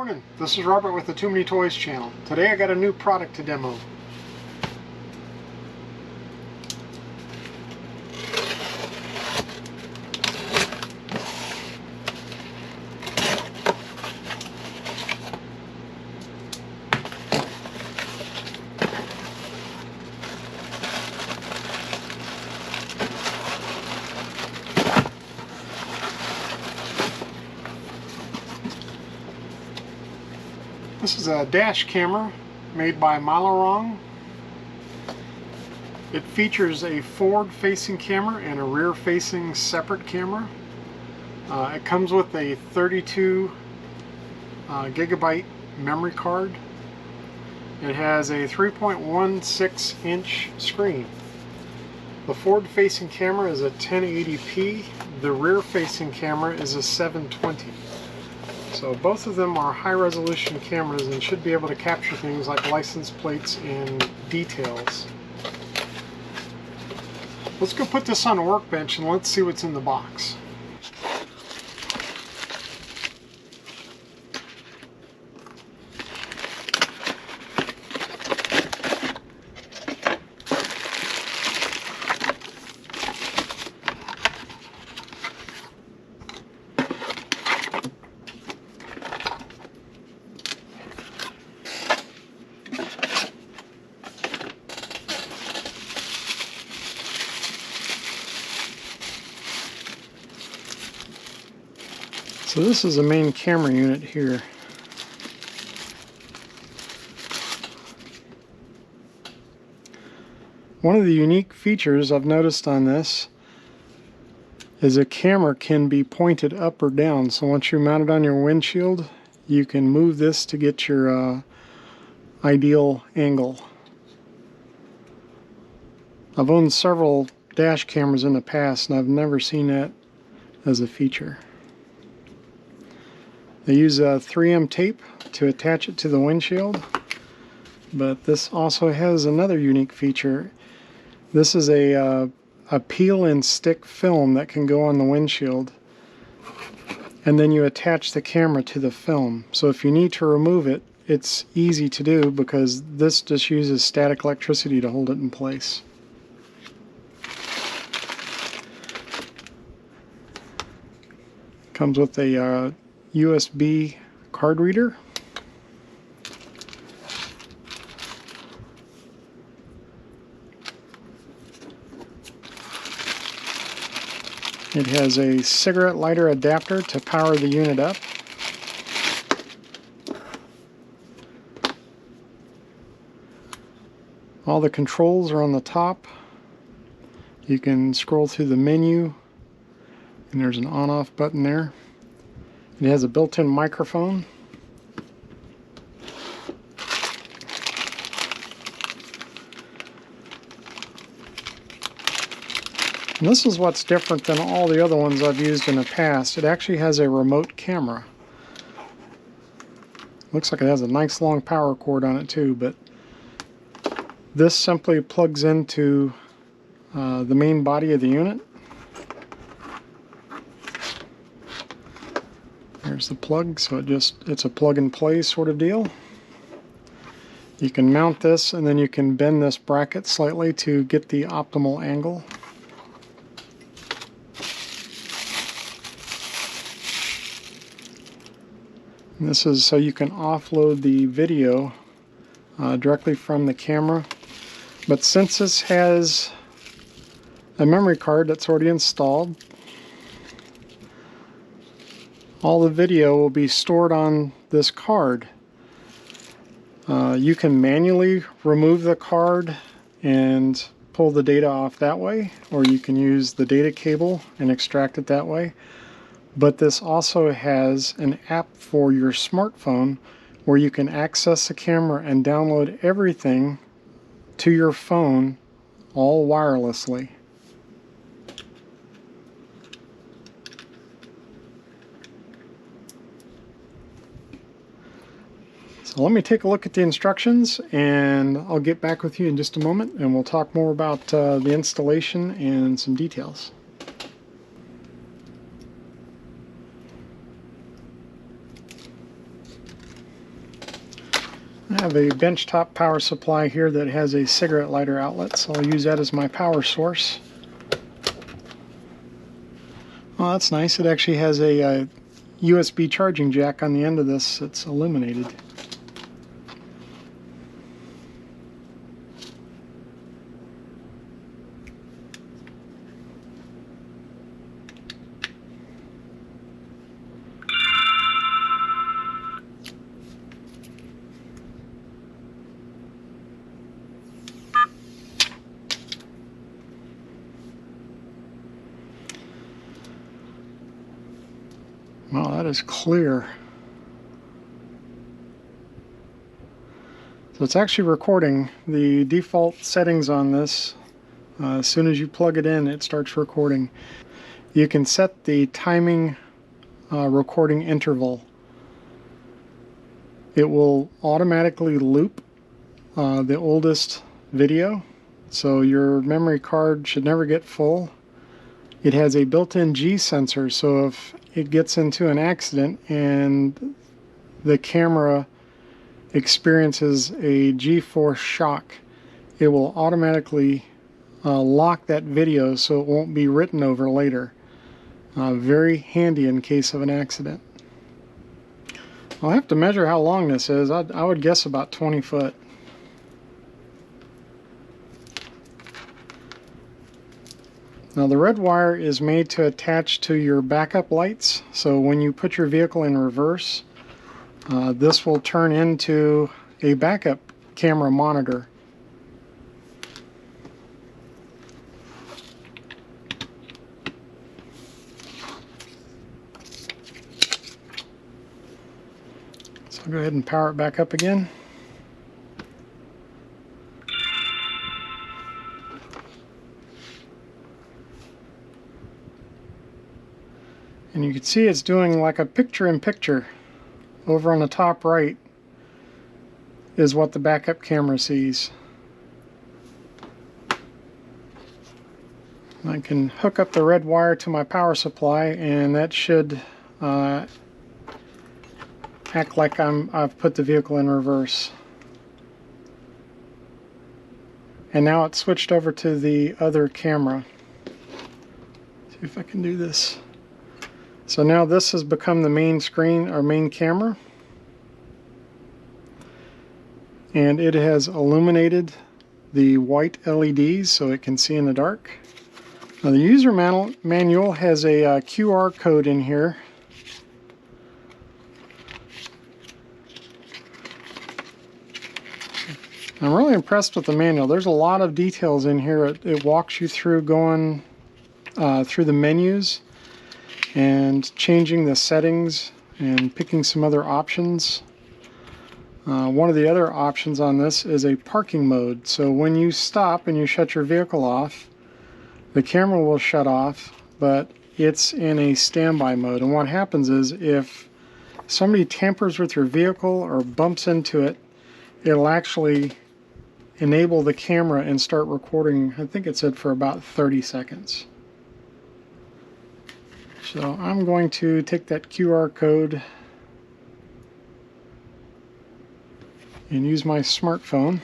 morning, this is Robert with the Too Many Toys channel. Today I got a new product to demo. This is a dash camera made by Milerong. It features a forward-facing camera and a rear-facing separate camera. It comes with a 32 gigabyte memory card. It has a 3.16 inch screen. The forward-facing camera is a 1080p. The rear-facing camera is a 720. So both of them are high-resolution cameras and should be able to capture things like license plates and details. Let's go put this on a workbench and let's see what's in the box. So this is the main camera unit here. One of the unique features I've noticed on this is a camera can be pointed up or down. So once you're mounted on your windshield, you can move this to get your ideal angle. I've owned several dash cameras in the past and I've never seen that as a feature. They use 3M tape to attach it to the windshield, but this also has another unique feature. This is a peel and stick film that can go on the windshield, and then you attach the camera to the film. So if you need to remove it, it's easy to do because this just uses static electricity to hold it in place. Comes with a USB card reader. It has a cigarette lighter adapter to power the unit up. All the controls are on the top. You can scroll through the menu and there's an on-off button there. It has a built-in microphone. And this is what's different than all the other ones I've used in the past. It actually has a remote camera. Looks like it has a nice long power cord on it too, but this simply plugs into the main body of the unit. There's the plug, so it's a plug and play sort of deal. You can mount this and then you can bend this bracket slightly to get the optimal angle. And this is so you can offload the video directly from the camera. But since this has a memory card that's already installed, all the video will be stored on this card. You can manually remove the card and pull the data off that way, or you can use the data cable and extract it that way. But this also has an app for your smartphone where you can access the camera and download everything to your phone all wirelessly. So let me take a look at the instructions and I'll get back with you in just a moment and we'll talk more about the installation and some details. I have a benchtop power supply here that has a cigarette lighter outlet, so I'll use that as my power source. Oh, that's nice. It actually has a USB charging jack on the end of this. It's illuminated. Wow, that is clear. So it's actually recording. The default settings on this, as soon as you plug it in, it starts recording. You can set the timing recording interval. It will automatically loop the oldest video, so your memory card should never get full. It has a built-in G sensor, so if it gets into an accident and the camera experiences a G-force shock, it will automatically lock that video so it won't be written over later. Very handy in case of an accident. I'll have to measure how long this is. I would guess about 20 foot. Now the red wire is made to attach to your backup lights, so when you put your vehicle in reverse, this will turn into a backup camera monitor. So I'll go ahead and power it back up again. And you can see it's doing like a picture-in-picture. Over on the top right is what the backup camera sees. I can hook up the red wire to my power supply, and that should act like I've put the vehicle in reverse. And now it's switched over to the other camera. See if I can do this. So now this has become the main screen, or main camera, and it has illuminated the white LEDs so it can see in the dark. Now the user manual has a QR code in here. I'm really impressed with the manual. There's a lot of details in here. It walks you through going through the menus and changing the settings and picking some other options. One of the other options on this is a parking mode. So when you stop and you shut your vehicle off, the camera will shut off, but it's in a standby mode. And what happens is if somebody tampers with your vehicle or bumps into it, it'll actually enable the camera and start recording. I think it said for about 30 seconds. So I'm going to take that QR code and use my smartphone.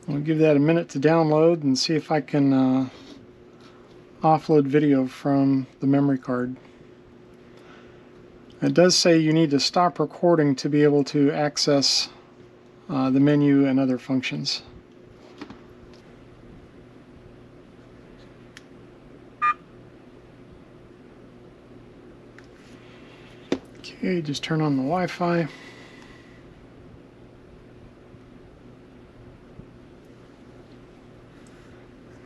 I'll give that a minute to download and see if I can offload video from the memory card. It does say you need to stop recording to be able to access the menu and other functions. Okay, just turn on the Wi-Fi.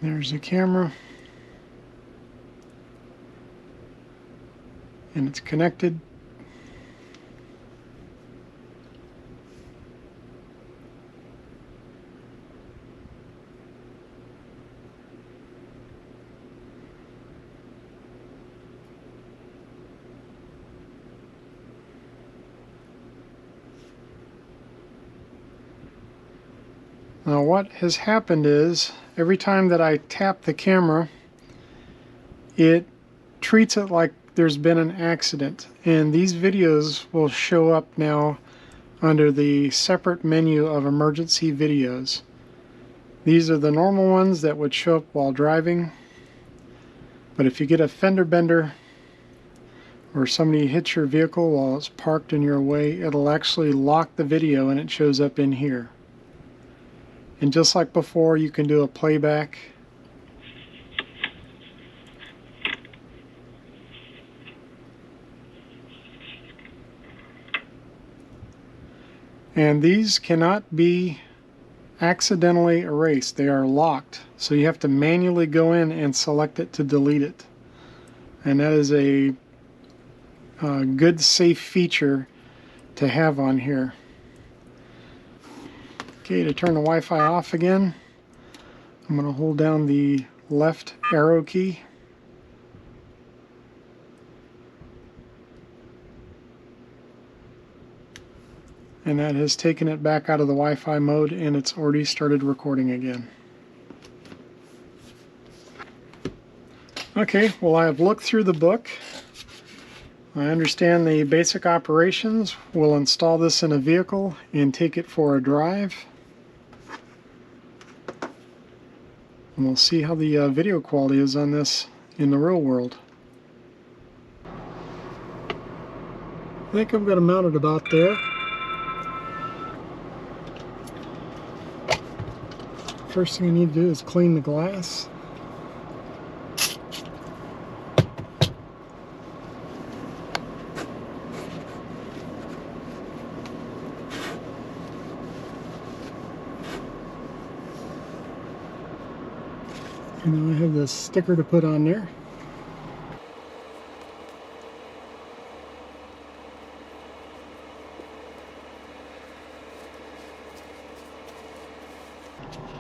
There's the camera. And it's connected. Now what has happened is every time that I tap the camera, it treats it like there's been an accident, and these videos will show up now under the separate menu of emergency videos. These are the normal ones that would show up while driving, but if you get a fender bender or somebody hits your vehicle while it's parked in your way, it'll actually lock the video and it shows up in here. And just like before, you can do a playback. And these cannot be accidentally erased. They are locked. So you have to manually go in and select it to delete it. And that is a good, safe feature to have on here. Okay, to turn the Wi-Fi off again, I'm going to hold down the left arrow key. And that has taken it back out of the Wi-Fi mode, and it's already started recording again. Okay, well, I have looked through the book. I understand the basic operations. We'll install this in a vehicle and take it for a drive. And we'll see how the video quality is on this in the real world. I think I've got it mounted about there. First thing I need to do is clean the glass. And now I have this sticker to put on there.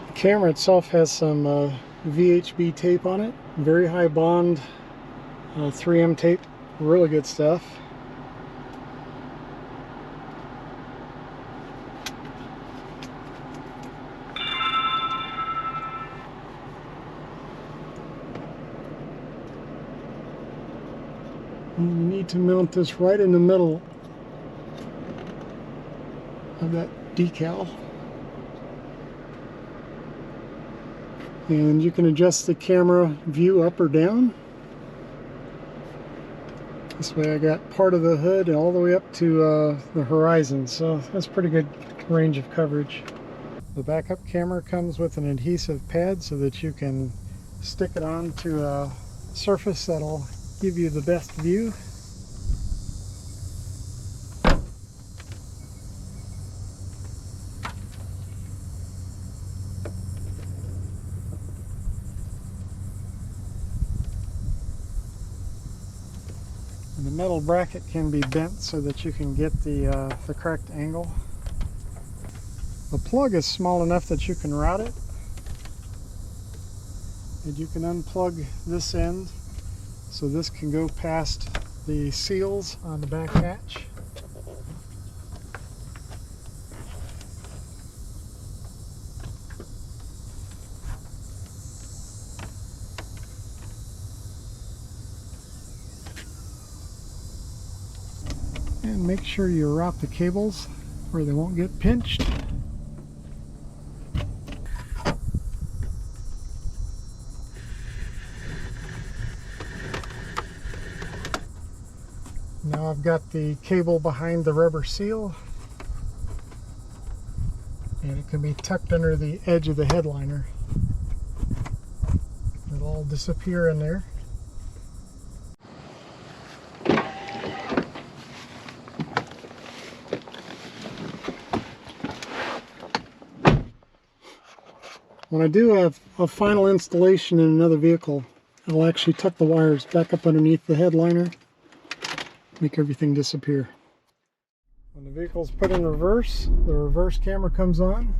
The camera itself has some VHB tape on it, very high bond 3M tape, really good stuff. And you need to mount this right in the middle of that decal. And you can adjust the camera view up or down. This way I got part of the hood all the way up to the horizon, so that's pretty good range of coverage. The backup camera comes with an adhesive pad so that you can stick it onto a surface that'll give you the best view. And the metal bracket can be bent so that you can get the correct angle. The plug is small enough that you can route it. And you can unplug this end so this can go past the seals on the back hatch. And make sure you route the cables where they won't get pinched. Now I've got the cable behind the rubber seal, and it can be tucked under the edge of the headliner. It'll all disappear in there. When I do a final installation in another vehicle, I'll actually tuck the wires back up underneath the headliner, make everything disappear. When the vehicle's put in reverse, the reverse camera comes on.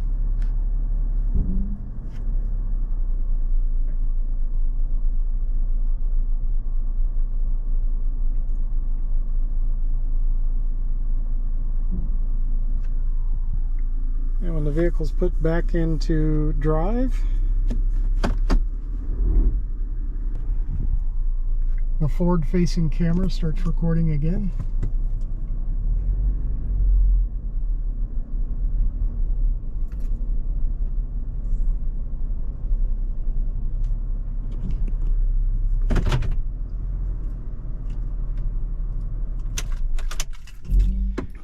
And when when the vehicle's put back into drive, the forward-facing camera starts recording again.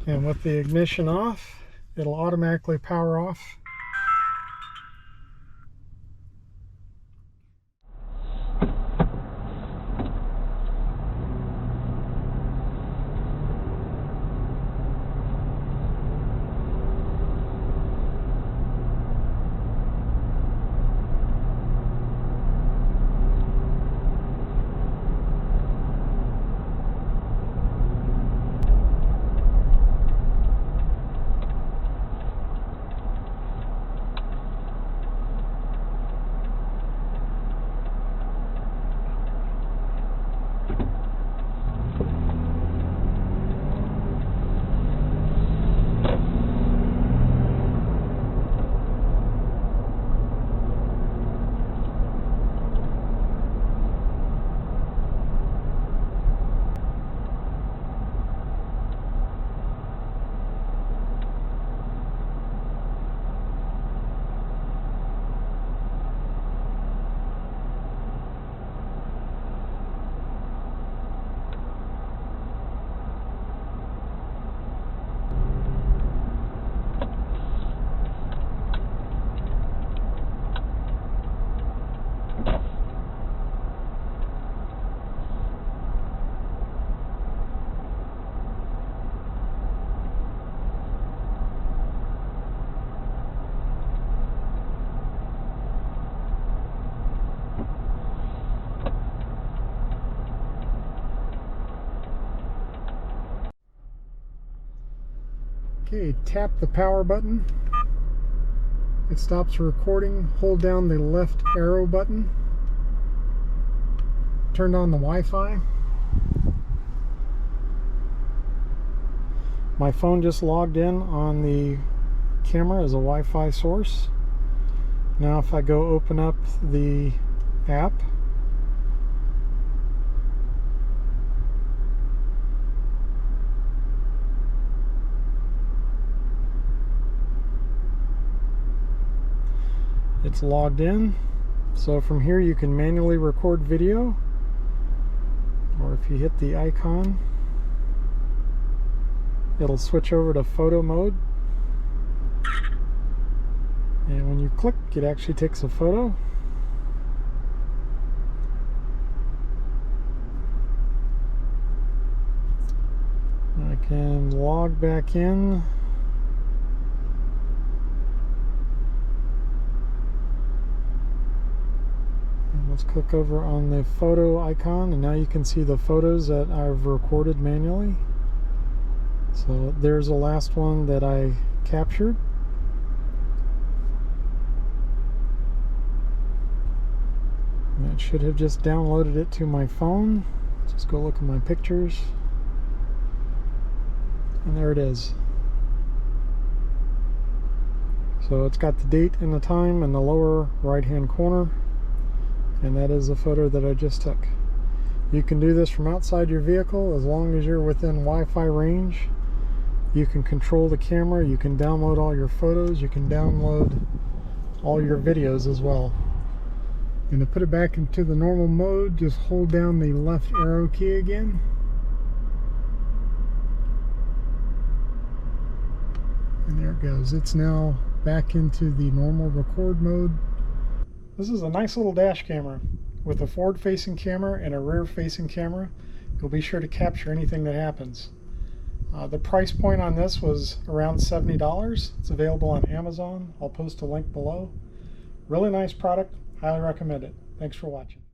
And with the ignition off, it'll automatically power off. Okay, tap the power button. It stops recording. Hold down the left arrow button. Turn on the Wi-Fi. My phone just logged in on the camera as a Wi-Fi source. Now if I go open up the app, it's logged in. So from here you can manually record video, or if you hit the icon, it'll switch over to photo mode. And when you click, it actually takes a photo. I can log back in. Let's click over on the photo icon, and now you can see the photos that I've recorded manually. So there's the last one that I captured. And that should have just downloaded it to my phone. Just go look at my pictures. And there it is. So it's got the date and the time in the lower right hand corner. And that is the photo that I just took. You can do this from outside your vehicle as long as you're within Wi-Fi range. You can control the camera, you can download all your photos, you can download all your videos as well. And to put it back into the normal mode, just hold down the left arrow key again. And there it goes. It's now back into the normal record mode. This is a nice little dash camera with a forward-facing camera and a rear-facing camera. You'll be sure to capture anything that happens. The price point on this was around $70. It's available on Amazon. I'll post a link below. Really nice product. Highly recommend it. Thanks for watching.